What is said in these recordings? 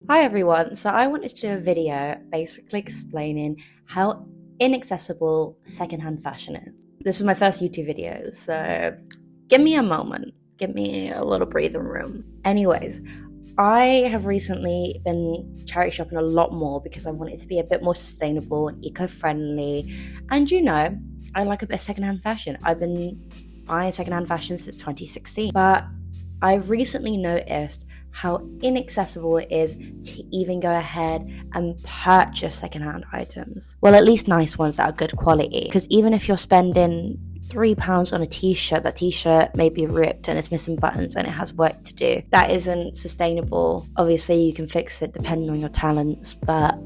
Hi everyone, so I wanted to do a video basically explaining how inaccessible secondhand fashion is. This is my first YouTube video, so give me a moment, give me a little breathing room. Anyways, I have recently been charity shopping a lot more because I want it to be a bit more sustainable and eco-friendly, and I like a bit of secondhand fashion. I've been buying secondhand fashion since 2016, but I've recently noticed how inaccessible it is to even go ahead and purchase secondhand items. Well, at least nice ones that are good quality. Because even if you're spending £3 on a t-shirt, that t-shirt may be ripped and it's missing buttons and it has work to do. That isn't sustainable. Obviously, you can fix it depending on your talents, but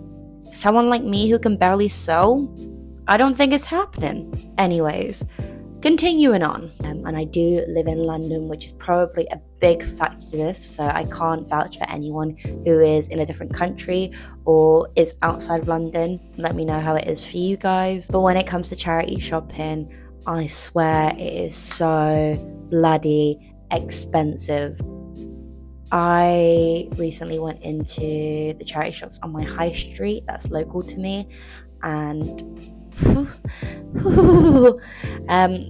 someone like me who can barely sew, I don't think it's happening. Anyways, continuing on, and I do live in London, which is probably a big factor to this, so I can't vouch for anyone who is in a different country or is outside of London. Let me know how it is for you guys. But when it comes to charity shopping, I swear it is so bloody expensive. I recently went into the charity shops on my high street that's local to me, and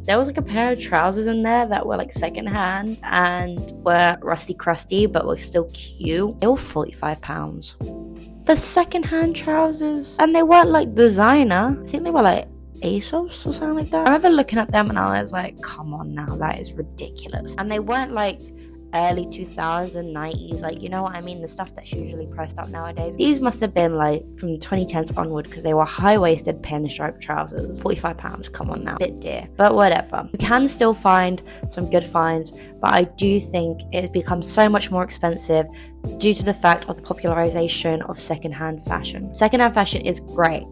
there was like a pair of trousers in there that were like secondhand and were rusty crusty but were still cute. They were £45 for secondhand trousers, and they weren't like designer. I think they were like ASOS or something like that. I remember looking at them and I was like, come on now, that is ridiculous. And they weren't like early 2090s, like, you know what I mean, the stuff that's usually priced up nowadays. These must have been like from 2010s onward, because they were high-waisted pinstripe trousers. £45, come on now, bit dear, but whatever. You can still find some good finds, but I do think it's become so much more expensive due to the fact of the popularization of secondhand fashion. Secondhand fashion is great,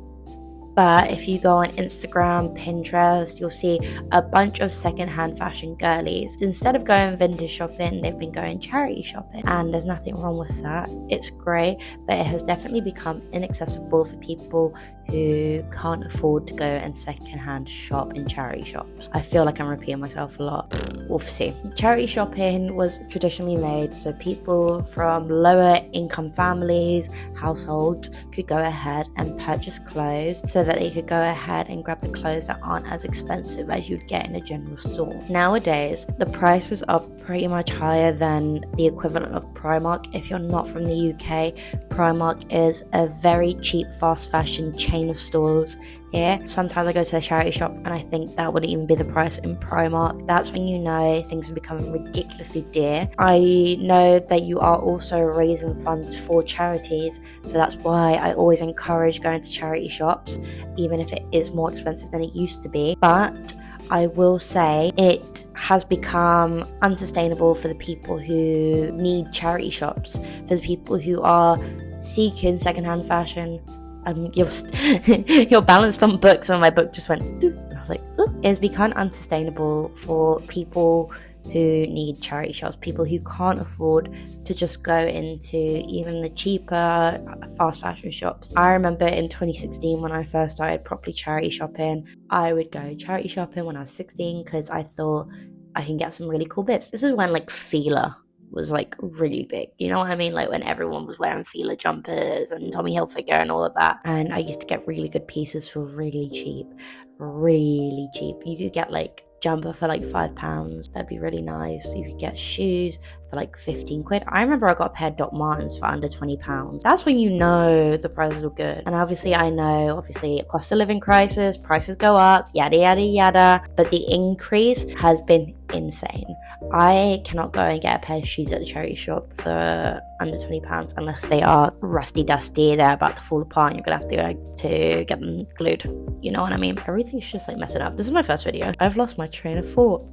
but if you go on Instagram, Pinterest, you'll see a bunch of secondhand fashion girlies. Instead of going vintage shopping, they've been going charity shopping. And there's nothing wrong with that. It's great, but it has definitely become inaccessible for people who can't afford to go and secondhand shop in charity shops. I feel like I'm repeating myself a lot. We'll see. Charity shopping was traditionally made so people from lower income families, households could go ahead and purchase clothes so that they could go ahead and grab the clothes that aren't as expensive as you'd get in a general store. Nowadays, the prices are pretty much higher than the equivalent of Primark. If you're not from the UK, Primark is a very cheap fast fashion chain of stores here. Sometimes I go to a charity shop and I think that wouldn't even be the price in Primark. That's when you know things are becoming ridiculously dear. I know that you are also raising funds for charities, so that's why I always encourage going to charity shops, even if it is more expensive than it used to be. But I will say it has become unsustainable for the people who need charity shops, for the people who are seeking secondhand fashion. You're balanced on books, and my book just went doo, and I was like, ooh. It's become unsustainable for people who need charity shops, people who can't afford to just go into even the cheaper fast fashion shops. I remember in 2016 when I first started properly charity shopping, I would go charity shopping when I was 16 because I thought I can get some really cool bits. This is when like Fila was like really big, you know what I mean, like when everyone was wearing Fila jumpers and Tommy Hilfiger and all of that, and I used to get really good pieces for really cheap. You could get like jumper for like £5, that'd be really nice. You could get shoes for like 15 quid. I remember I got a pair of Doc Martens for under £20. That's when you know the prices were good. And obviously I know, cost of living crisis, prices go up, yada yada yada, but the increase has been insane. I cannot go and get a pair of shoes at the charity shop for under £20 unless they are rusty dusty, they're about to fall apart, and you're gonna have to go to get them glued. You know what I mean? Everything's just like messing up. This is my first video. I've lost my train of thought.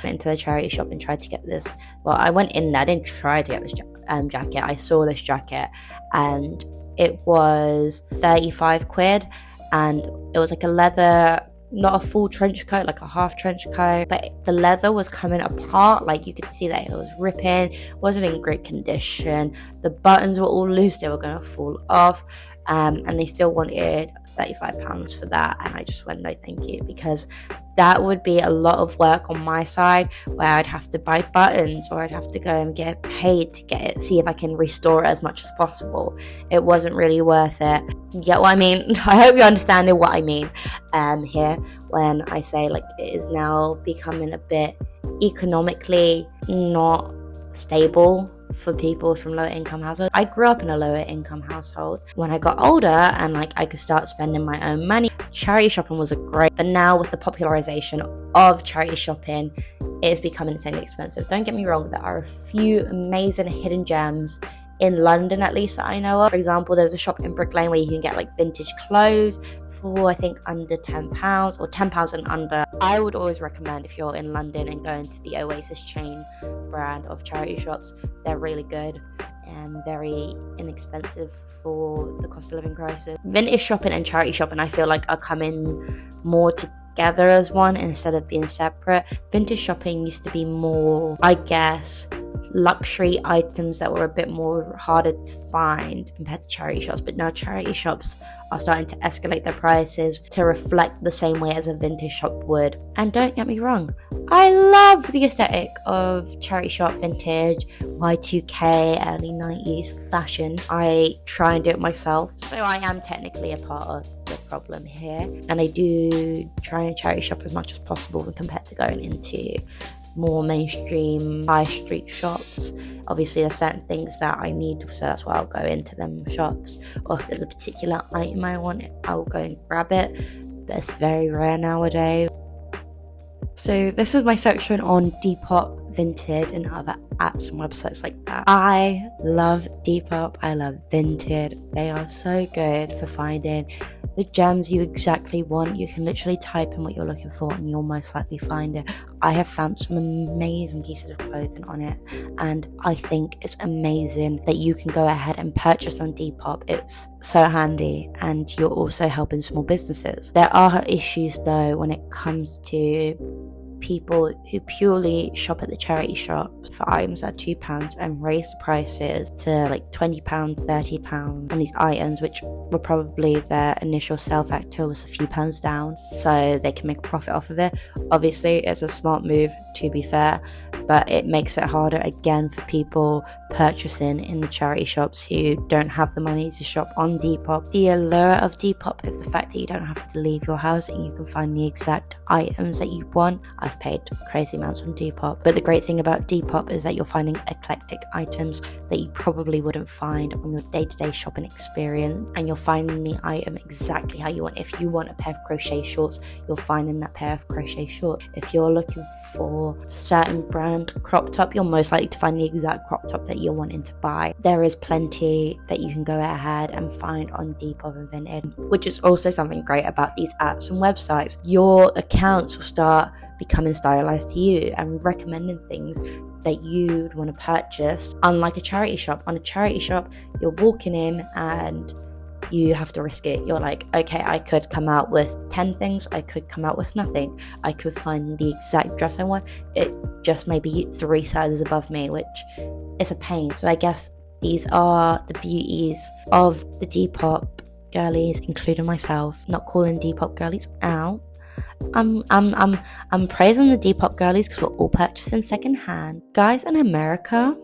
Into the charity shop and tried to get this. Well, I went in there, I didn't try to get this jacket. I saw this jacket and it was 35 quid, and it was like a leather, not a full trench coat, like a half trench coat, but the leather was coming apart. Like you could see that it was ripping, wasn't in great condition. The buttons were all loose, they were going to fall off, and they still wanted £35 for that, and I just went no thank you, because that would be a lot of work on my side, where I'd have to buy buttons, or I'd have to go and get paid to get it, see if I can restore it as much as possible. It wasn't really worth it. You get what I mean? I hope you're understanding what I mean here when I say like it is now becoming a bit economically not stable for people from lower income households. I grew up in a lower income household. When I got older and like I could start spending my own money, charity shopping was a great, but now with the popularization of charity shopping, it is becoming insanely expensive. Don't get me wrong, there are a few amazing hidden gems in London, at least, that I know of. For example, there's a shop in Brick Lane where you can get like vintage clothes for I think under £10 or £10 and under. I would always recommend, if you're in London and going to the Oasis chain brand of charity shops, they're really good and very inexpensive for the cost of living crisis. Vintage shopping and charity shopping, I feel like, are coming more together as one instead of being separate. Vintage shopping used to be more, I guess, luxury items that were a bit more harder to find compared to charity shops, but now charity shops are starting to escalate their prices to reflect the same way as a vintage shop would. And don't get me wrong, I love the aesthetic of charity shop vintage, Y2K, early 90s fashion. I try and do it myself, so I am technically a part of the problem here, and I do try and charity shop as much as possible when compared to going into more mainstream high street shops. Obviously there's certain things that I need, so that's why I'll go into them shops, or if there's a particular item I want, I'll go and grab it, but it's very rare nowadays. So this is my section on Depop, Vinted, and other apps and websites like that. I love Depop, I love Vinted. They are so good for finding the gems you exactly want. You can literally type in what you're looking for and you'll most likely find it. I have found some amazing pieces of clothing on it, and I think it's amazing that you can go ahead and purchase on Depop. It's so handy, and you're also helping small businesses. There are issues though when it comes to people who purely shop at the charity shops for items at £2 and raise the prices to like £20, £30 on these items, which were probably their initial sale factor was a few pounds down, so they can make a profit off of it. Obviously it's a smart move, to be fair, but it makes it harder again for people purchasing in the charity shops who don't have the money to shop on Depop. The allure of Depop is the fact that you don't have to leave your house and you can find the exact items that you want. I've paid crazy amounts on Depop, but the great thing about Depop is that you're finding eclectic items that you probably wouldn't find on your day-to-day shopping experience, and you're finding the item exactly how you want. If you want a pair of crochet shorts, you're finding that pair of crochet shorts. If you're looking for certain brand crop top, you're most likely to find the exact crop top that you're wanting to buy. There is plenty that you can go ahead and find on Depop and Vinted, which is also something great about these apps and websites. Your accounts will start becoming stylized to you and recommending things that you'd want to purchase, unlike a charity shop. On a charity shop, you're walking in and you have to risk it. You're like, okay, I could come out with 10 things, I could come out with nothing, I could find the exact dress I want, it just may be 3 sizes above me, which is a pain. So I guess these are the beauties of the Depop girlies, including myself. Not calling Depop girlies out. I'm praising the Depop girlies because we're all purchasing secondhand. Guys in America,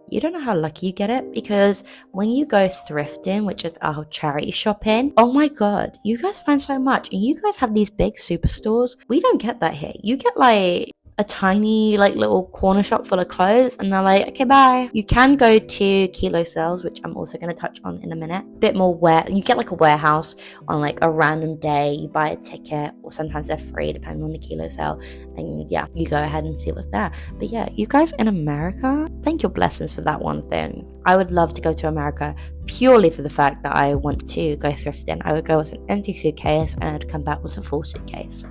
you don't know how lucky you get it, because when you go thrifting, which is our charity shopping, oh my god, you guys find so much, and you guys have these big superstores. We don't get that here. You get like a tiny like little corner shop full of clothes and they're like, okay, bye. You can go to kilo sales, which I'm also going to touch on in a minute. Bit more where you get like a warehouse on like a random day, you buy a ticket, or sometimes they're free depending on the kilo sale, and yeah, you go ahead and see what's there. But yeah, you guys in America, thank your blessings for that one thing. I would love to go to America purely for the fact that I want to go thrifting. I would go with an empty suitcase and I'd come back with a full suitcase.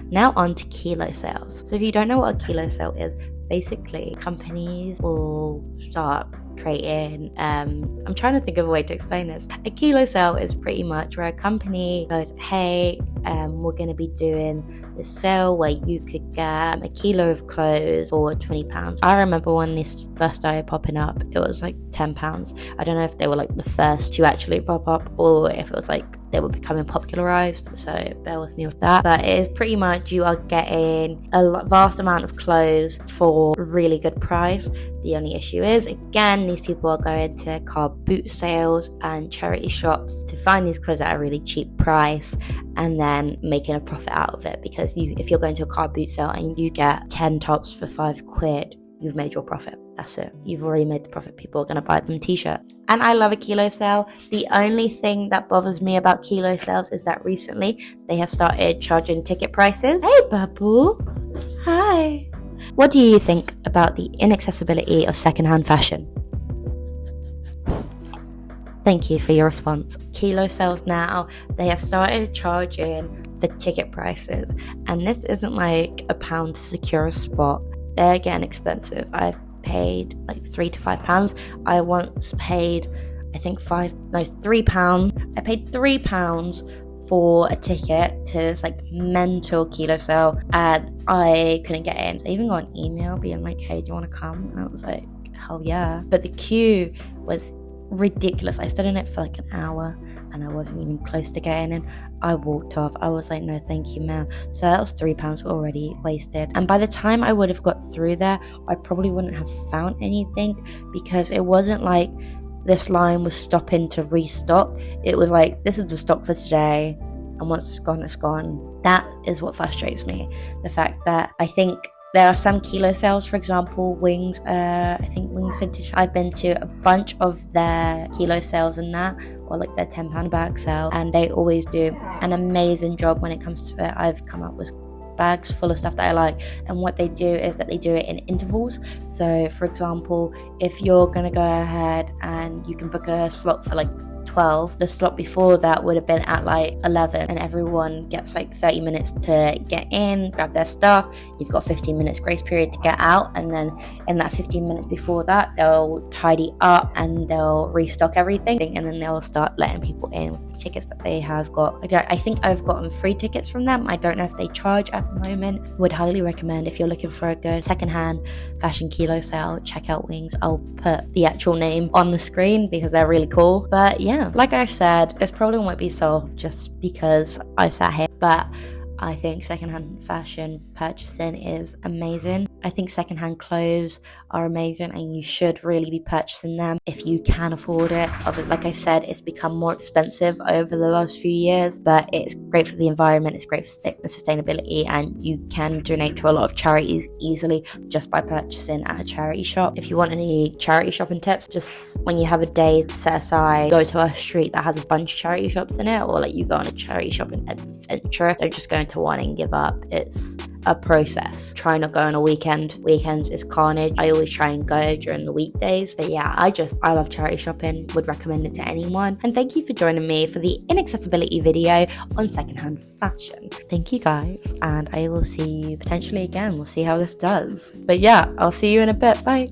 Now on to kilo sales. So if you don't know what a kilo sale is, basically companies will start creating, I'm trying to think of a way to explain this. A kilo sale is pretty much where a company goes, hey, we're going to be doing this sale where you could get a kilo of clothes for £20. I remember when this first started popping up, it was like £10. I don't know if they were like the first to actually pop up or if it was like they were becoming popularized, so bear with me with that. But it is pretty much you are getting a vast amount of clothes for a really good price. The only issue is, again, these people are going to car boot sales and charity shops to find these clothes at a really cheap price and then making a profit out of it, because if you're going to a car boot sale and you get 10 tops for £5, you've made your profit. That's it. You've already made the profit. People are going to buy them t-shirts. And I love a kilo sale. The only thing that bothers me about kilo sales is that recently they have started charging ticket prices. Hey, Babu. Hi. What do you think about the inaccessibility of secondhand fashion? Thank you for your response. Kilo sales now, they have started charging the ticket prices. And this isn't like £1 to secure a spot. They're getting expensive. I've paid like £3 to £5. I once paid, I think £3. I paid £3 for a ticket to this like mental kilo sale, and I couldn't get in. So I even got an email being like, hey, do you want to come? And I was like, hell yeah. But the queue was ridiculous. I stood in it for like an hour and I wasn't even close to getting in. I walked off. I was like, no thank you, ma'am. So that was £3 already wasted. And by the time I would have got through there, I probably wouldn't have found anything, because it wasn't like this line was stopping to restock. It was like, this is the stock for today, and once it's gone, it's gone. That is what frustrates me. The fact that I think there are some kilo sales, for example, Wings, I think Wings Vintage. I've been to a bunch of their kilo sales and that, or like their £10 bag sale, and they always do an amazing job when it comes to it. I've come up with bags full of stuff that I like, and what they do is that they do it in intervals. So for example, if you're gonna go ahead and you can book a slot for like 12, the slot before that would have been at like 11, and everyone gets like 30 minutes to get in, grab their stuff. You've got 15 minutes grace period to get out, and then in that 15 minutes before that, they'll tidy up and they'll restock everything, and then they'll start letting people in with the tickets that they have got. I think I've gotten free tickets from them. I don't know if they charge at the moment. Would highly recommend, if you're looking for a good secondhand fashion kilo sale, check out Wings. I'll put the actual name on the screen because they're really cool. But yeah, like I've said, this problem won't be solved just because I sat here, but I think secondhand fashion purchasing is amazing. I think secondhand clothes are amazing, and you should really be purchasing them if you can afford it. Like I said, it's become more expensive over the last few years, but it's great for the environment, it's great for sustainability, and you can donate to a lot of charities easily just by purchasing at a charity shop. If you want any charity shopping tips, just when you have a day to set aside, go to a street that has a bunch of charity shops in it, or like you go on a charity shopping adventure. Don't just go into one and give up. It's a process. Try not go on a weekend. Weekends is carnage. I always try and go during the weekdays. But yeah, I love charity shopping. Would recommend it to anyone. And thank you for joining me for the inaccessibility video on secondhand fashion. Thank you guys, and I will see you potentially again. We'll see how this does. But yeah, I'll see you in a bit. Bye.